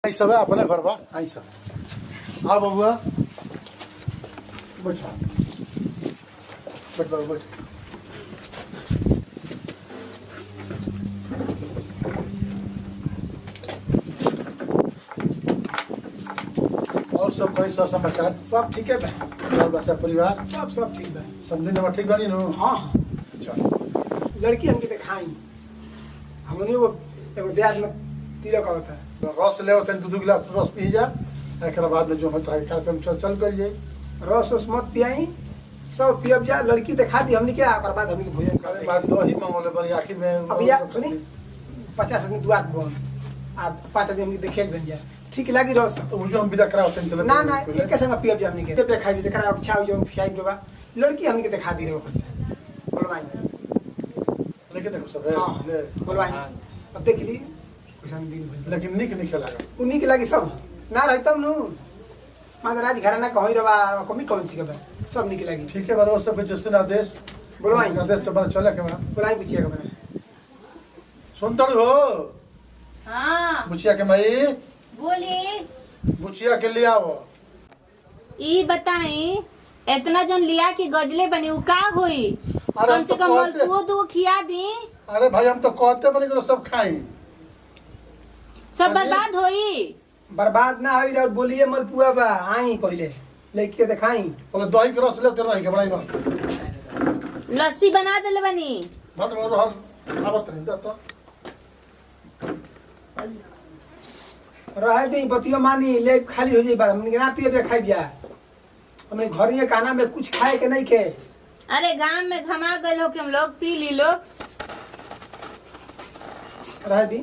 आई सब है अपने घर बा आई सब हाँ बबुआ बैठ बैठ बाबू बैठ और सब कैसा समाचार सब ठीक है भाई। और बसा परिवार सब ठीक है। समझी नंबर ठीक बनी नु हाँ अच्छा लड़की हमके दिखाई हमने वो एगो ब्याज में तिलक होता है रस ले दू गिलास रस पी जा एक बाद में जो होता है कार्यक्रम चल कर जाए रस उस मत पियाई सब पियब जा लड़की दिखा दी हमने क्या ओकर बाद हमने भोजन कर अरे बात दो ही मांगोले बड़ी आखिर में अब या सुनी 50 आदमी दुआर बन आ 5 आदमी हमने देखेल बन जा ठीक लगी रस तो जो हम विदा कराओ तन चले ना ना एक संग पियब जा हमने के पे खाई भी करा अच्छा हो जो खियाई देबा लड़की हमने के दिखा दी रे ऊपर से बोलवाई लेकिन देखो सब है हां ले बोलवाई अब देख ली कुछ हम दिन लेकिन निक निक लगा उन्हीं के लगी सब ना रहतम नु महाराज घराना कहीं रवा कमी कौन सी के बा सब निक लगी ठीक है बरो सब जो सुना आदेश बोलवाई आदेश के बारे चले के बा बोलाई पूछिए के बा सुनतड़ हो हाँ बुचिया के मई बोली बुचिया के लिए आओ ई बताई इतना जन लिया कि गजले बनी उ का होई अरे कम हम से तो कम कहते- मलपुओ दो खिया दी अरे भाई हम तो कहते बने करो सब खाई सब अरे। बर्बाद होई बर्बाद ना होई और बोलिए मलपुआ बा आई पहले लेके दिखाई बोले दही के रस ले तेरे रही के बनाई बा लस्सी बना देले बनी मत रो हर आवत नहीं तो रहे दी बतियो मानी ले खाली हो जाई बा हमने ना पिए पे खाई जा हमने घर ये खाना में कुछ खाए के नहीं के अरे गांव में घमा गए हो कि हम लोग पी ली लोग रहे दी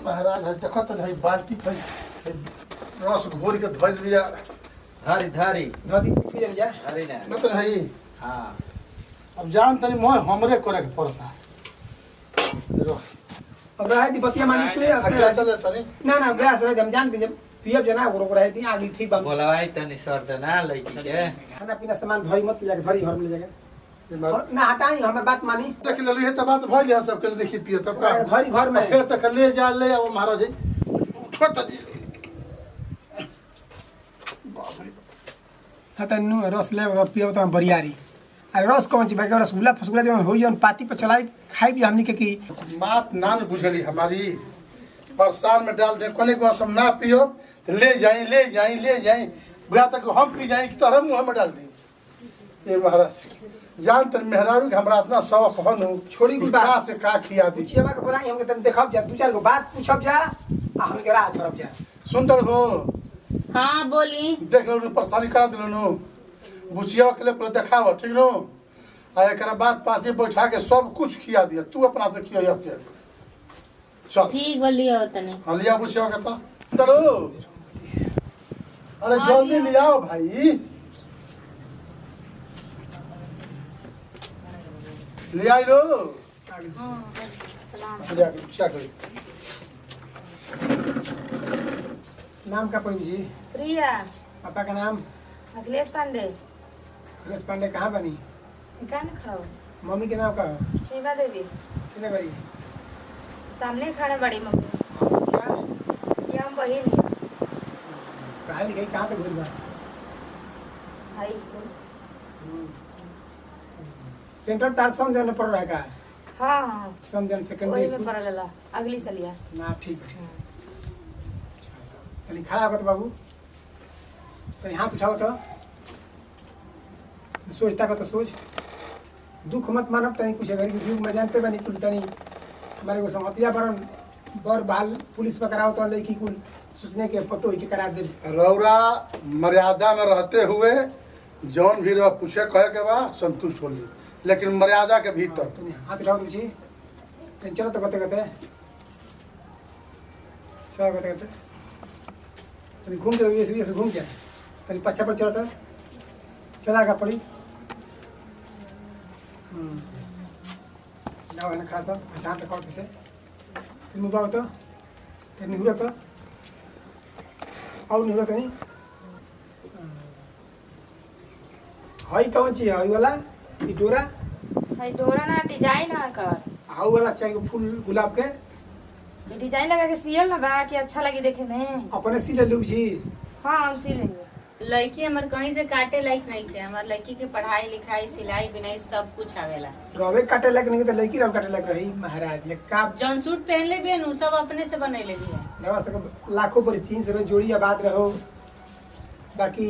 महाराज है देखो तो है बाल्टी पे रस घोर के धोल लिया धारी धारी धदी पिए जा धारी ना मत है हाँ अब जान तनी मोह हमरे करे के पड़ता है रो अब रहे दी बतिया मानी सुए कैसा ले तनी ना ना ब्यास रहे हम जानते जब पियब जना ओरो रहे दी आगे ठीक बा बोलवाई तनी सर्द ना लड़की के खाना पीना सामान धरी मत ले जाके धरी घर में ले जाके ना हटाई हमें बात मानी देख ले है तो बात भइल है सब के देखी पिए तब का धरी घर में फिर तक ले जा ले आओ महाराज उठो त जी हाँ तो नु रस ले पियब तो बरियारी अरे रस कौन चीज भाई रसगुल्ला फसगुल्ला जो हो जन पाती पर चलाई खाई भी हमनी के की बात ना न बुझली हमारी बरसात में डाल दे कोने को हम ना पियो तो ले जाई बुआ तक हम पी जाए कि तरह मुंह में डाल दी ये महाराज जान तर मेहरारू के हमरा इतना शौक हो न छोड़ी की बात। का से का खिया दी पूछिएबा के बोलाई हमके तन देखब जा दू चार गो बात पूछब जा आ हमके राह धरब जा सुंदर हो हाँ बोली देख लो परेशानी करा दिलो नु बुचिया के लिए पहले देखाव ठीक नो आ एकरा बाद पाछे बैठा के सब कुछ खिया दिया तू अपना से खिया के चल ठीक बोली हो तनी हलिया बुचिया के तो सुंदर हो अरे हाँ, जल्दी लिया। ले आओ भाई ले आई लो ले आ क्या करी नाम का पड़ी जी प्रिया पापा का नाम अखिलेश पांडे अखिलेश पांडे कहाँ बनी कहाँ न खड़ा हो मम्मी के नाम का शिवा देवी कितने बड़ी सामने खड़े बड़ी मम्मी अच्छा ये हम बहिन है पढ़ाई लिखाई कहाँ तक हुई बा हाई स्कूल सेंटर तार समझन पड़ रहा है का हाँ हाँ समझन सेकेंडरी वही में स्कूल पढ़ लेला अगली सलिया ना ठीक है तनी खड़ा होगा तो बाबू तनी हाथ उठाओ तो सोचता का तो सोच दुख मत मानब तनी कुछ गरीब युग में जानते बनी कुल तनी हमारे को संहतिया बरन बर बाल पुलिस पकड़ाओ तो लड़की कुल सोचने के पतो ही करा दे रौरा मर्यादा में रहते हुए जौन भी रह पूछे कहे के बा संतुष्ट होली लेकिन मर्यादा के भीतर तनी हाथ उठाओ तो जी तनी चलो तो कहते कहते चलो कहते कहते तनी घूम जाओ ये से घूम जाए तनी पच्छा पर चलो तो चला का पड़ी जाओ है ना खा तो शांत खाओ से तनी मुबाओ तो तनी हुआ तो और नहीं हुआ तनी हई कौन चीज हई वाला ई डोरा भाई डोरा ना डिजाइन है कर हाउ वाला चाहिए फूल गुलाब के ये डिजाइन लगा के सियल ना बा कि अच्छा लगी देखे में। अपने सिले लू जी। हाँ हम सी लेंगे। लड़की हमार कहीं से काटे लायक नहीं थे। हमार लड़की के पढ़ाई लिखाई सिलाई बिनाई सब कुछ आवेला। रवे काटे लग नहीं तो लड़की रव काटे लग रही महाराज ले का जौन सूट पहनले भी नु सब अपने से बनैले भी है। नवा सक लाखों पर 300 में जोड़ी आबाद रहो। बाकी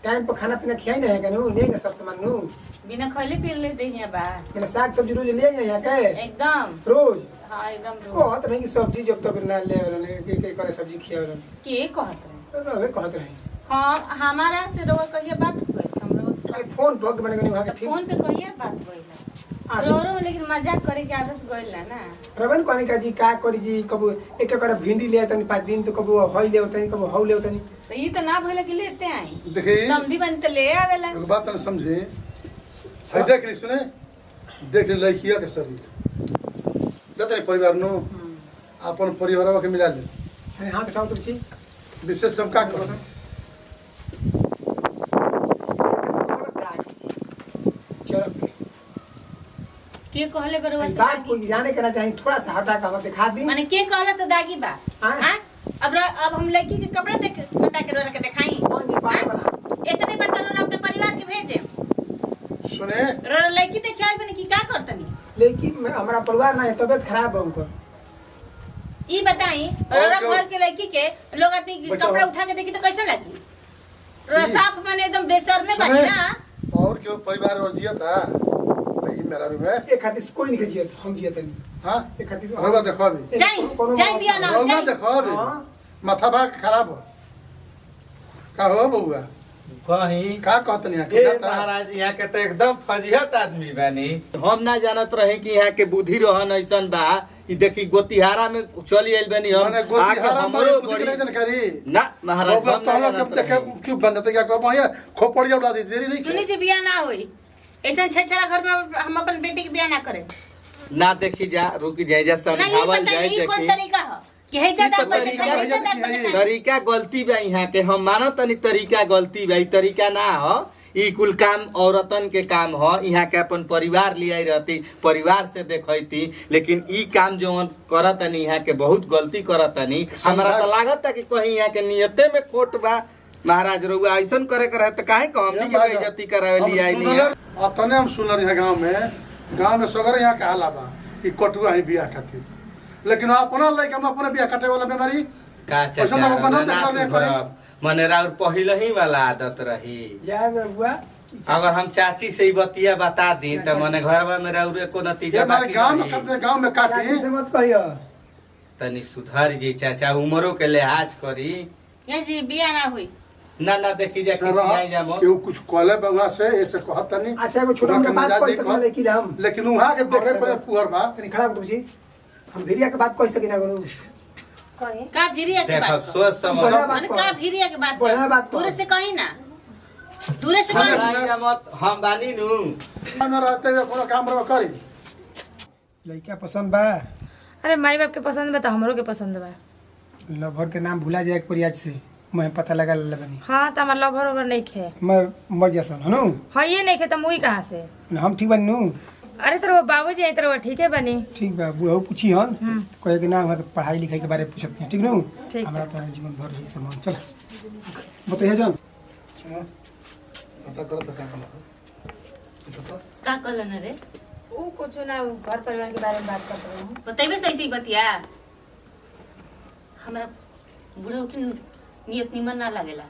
टाइम पर खाना पीना खियाई नहीं है कनु नहीं ना सब सामान नु बिना खैले पीले दे हिया बा। मैंने साग सब्जी रोज ले आई यहाँ के एकदम रोज हाँ एकदम कहत नहीं कि सब्जी जब तक ना ले के करे सब्जी खिया के कहत रहे। रवे कहत रही हाँ हमारा से रोज कहिए बात करी हम लोग अरे फोन पर मैंने कहीं वहां के ठीक फोन पे कहिए बात कइला रो लेकिन मजाक करे के आदत गइल ना। रवन कहने का जी का करी जी कब एक कर भिंडी ले तनी 5 दिन तो कब हई ले तनी कब हौ ले तनी तो ई त ना भइले कि लेते आई देखिए समधी बन त ले आवेला। एक बात तने समझे है देख ली सुने देख ली लड़किया के शरीर जतने परिवार नो अपन परिवारवा के मिला ले अरे हाथ उठाओ तुम छी विशेष हम का करो चलो के कहले बरुआ से बात दागी कोई जाने के ना चाहिए थोड़ा सा हटा के हमें दिखा दी माने के कहला से दागी बा। हाँ। हां अब हम लड़की के कपड़े देख हटा के रोरा के दिखाई। कौन जी बात बना इतने बता रो अपने परिवार के भेजे सुने रो लड़की ते ख्याल बने कि का करतनी। लेकिन हमारा परिवार ना है तबियत खराब है उनको ई बताई रोरा घर के लड़की के लोग आती कपड़ा उठा के देखी तो कैसा लगी। रोरा साफ माने एकदम बेशर्मे बनी ना। और क्यों परिवार और जिया था लेकिन मेरा रूम है एक खातिर कोई नहीं जियत हम जियत नहीं हां एक खातिर रोगा देखो अभी जाई बिया ना रोगा जाई देखो अभी हाँ। माथा भाग खराब हो का हो बउआ कहीं का कहतनी है ए महाराज यहाँ के तो एकदम फजीहत आदमी बानी। हम ना जानत रहे कि यहाँ के बुद्धि रहन ऐसन बा। ई देखी गोतिहारा में चली आइल बानी हम माने आके गोतिहारा हमरो में बुद्धि बड़ी नहीं जानकारी ना महाराज रोगा हम तो ना हम जानत देखे रहे। क्यों बनते क्या कहबो ये खोपड़िया उड़ा दी देरी नहीं सुनी के जी बिया ना होई ऐसा छछरा घर में हम अपन बेटी के बिया ना करे ना देखी जा रुकी जाए जा ना ये समझावल पता जाए नहीं कौन देखी तरीका है कि है ज्यादा ई तो बजे तरीका है है ज्यादा कि बजे तरीका गलती बा यहाँ के हम मानत तनी तरीका गलती बा। ई तरीका ना हो ई कुल काम औरतन के काम हो। यहाँ के अपन परिवार ले आई रहती परिवार से देखती लेकिन ई काम जो करतनी यहाँ के बहुत गलती करतनी। हमारा तो लागत कि कहीं यहाँ के नियते में खोट बा। महाराज रउआ ऐसन करे के रहे तो काहे को हमनी के बेइज्जती करावे लिया आई नहीं अतने हम सुनल है गांव में सगर यहाँ कहाला बा कि कटुआ ही बियाह खातिर लेकिन अपना लइका हम अपने बियाह काटे वाला बीमारी का वैसे तो वो बनल देखला नहीं करी। मने राउर पहिले ही वाला आदत रही। जाए हुआ अगर हम चाची से ही बतिया बता दी तो मने घरवा में राउर को नतीजा ये हमारे बाकी गांव में रही। करते गांव में काटी चाची से मत कहियो तनी सुधार जी चाचा उमरो के लिहाज करी। ये जी बिया ना हुई ना देखी जा किसी नहीं जामो केहू कुछ कहले बउआ से ऐसे कहत तनी अच्छा एगो छोटा मोटा बात कह सकला लेकिन हम लेकिन वहां के देखे पड़े पुअर बा तनी खड़ा हो तुम जी हम भिरिया के बात कह सकी ना गुरु कहे का भिरिया के देख बात कर। सोच समझ बढ़िया बात माने कर। का भिरिया के बात बढ़िया बात कर। कर। दूर से कहीं ना दूर से हाँ, कहीं लेकिन- नहीं जामत हम बानी नु में रहते हुए कोनो काम रहो करी लड़का पसंद बा अरे माई बाप के पसंद बा तो हमरो के पसंद बा। लवर के नाम भुला जाए परियाज से मैं पता लगा ले बनी हाँ तो हमारा लवर ओवर नहीं खे मैं मर जैसन हनु हाँ ये नहीं खे तो मुई कहाँ से। हम ठीक बनी नु अरे तो वो बाबूजी आई तो वो ठीक है बनी। ठीक बा बुढ़ऊ पूछी हन कहे के ना हमारे पढ़ाई लिखाई के बारे में पूछत हैं ठीक नु ठीक हमरा तो जीवन भर रही समान चल बताइए जान पता करो तो का कला पूछो तो का कहलन रे वो कुछ ना घर परिवार के बारे में बात कर रहे हैं। बतेबे सही सही बतिया हमरा बुढ़ऊ की नियत निमन ना लागेला।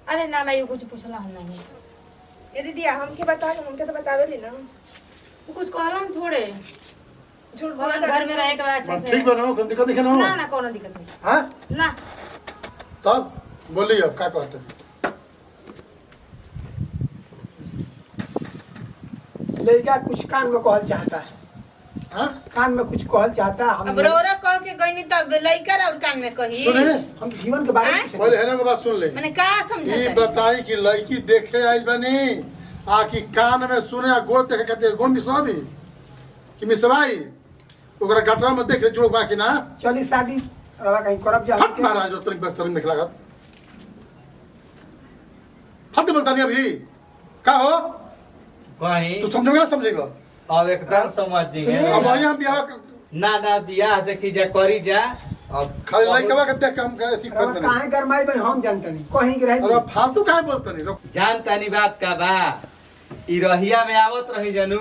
अरे ना मैं ये कुछ पूछला हम नहीं। ये दीदी हमके बता हमके तो बतावे ली ना वो कुछ कहला थोड़े झूठ बोला बोला घर में रहे के बाद अच्छे बस से ठीक बनो कोई दिक्कत नहीं ना ना ना कोनो दिक्कत नहीं हां ना। तब बोलिए अब का कहते लड़का कुछ कान में कहल चाहता है हां कान में कुछ कहल चाहता है अब रोरा कह के गईनी तब लइका और कान में कही सुने हम जीवन के बारे में पूछे पहले है ना बात सुन ले माने का ये समझत बताई कि लड़की देखे आइल बनी आ कि कान में सुने आ गोड़ देखे खातिर गोड़ मिसवाबी कि मिसवाई ओकरा गटरा में देख जोड़ बाकी ना चली शादी रवा कहीं करब जा फट महाराज जो तुरंत बस तुरंत निकला फट बोलता नहीं अभी का हो कहीं तू समझोगे ना समझेगा अब एकदम समझ जी अब वही हम बियाह ना बियाह देखी जा करी जा अब खाली लइकवा के देख के हम ऐसी रवा करते काहे गरमाई बन हम जानते नहीं कहीं के अरे रही फालतू काहे बोलते नहीं रुक जान तानी बात का बा ई रहिया में आवत रही जनू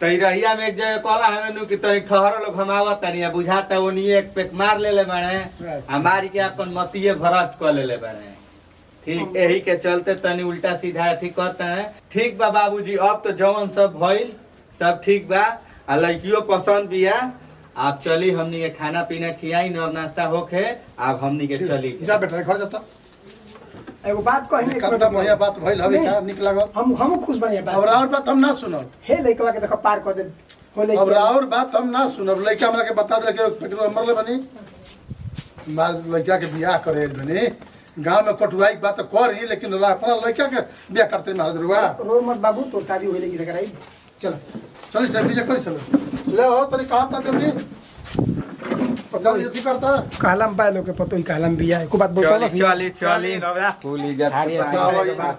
तो ई रहिया में एक जगह कहला हमें कि तनी ठहर लोग हम आवत तानी आ बुझाता ओनी एक पेक मार लेले बाड़े हमारी के अपन मतिए भ्रष्ट कर लेले बाड़े ठीक यही के चलते तनी उल्टा सीधा अथी कहते हैं ठीक बा बाबूजी अब तो जवन सब भइल सब ठीक बा आ लड़कियों पसंद बिया आप चली हमनी के खाना पीना खियाई और नाश्ता होके आप हमनी के चली जा बेटा घर जाता एगो बात कहीं कतना बढ़िया बात भइल हवे का निक लागल हम खुश बनिए अब बात राउर बात हम ना सुनब हे लइकवा के देखो पार कर दे हो अब राउर बात हम ना सुनब लइका हमरा के बता दे के पेट्रोल मरले बनी मार लइका के बियाह करे बनी गांव में कटुआई बात करी लेकिन अपना लइका के बियाह करते महाराज रुआ रो मत बाबू तोर शादी होई लगी से कराई चलो चली से बियाह करी चलो ले हो तनी कहा था जल्दी जल्दी जल्दी करता कहलम बा लोग के पतो ही कहलम बिया को बात बोलतो चली चली चली फूल इज्जत बताओ ये बात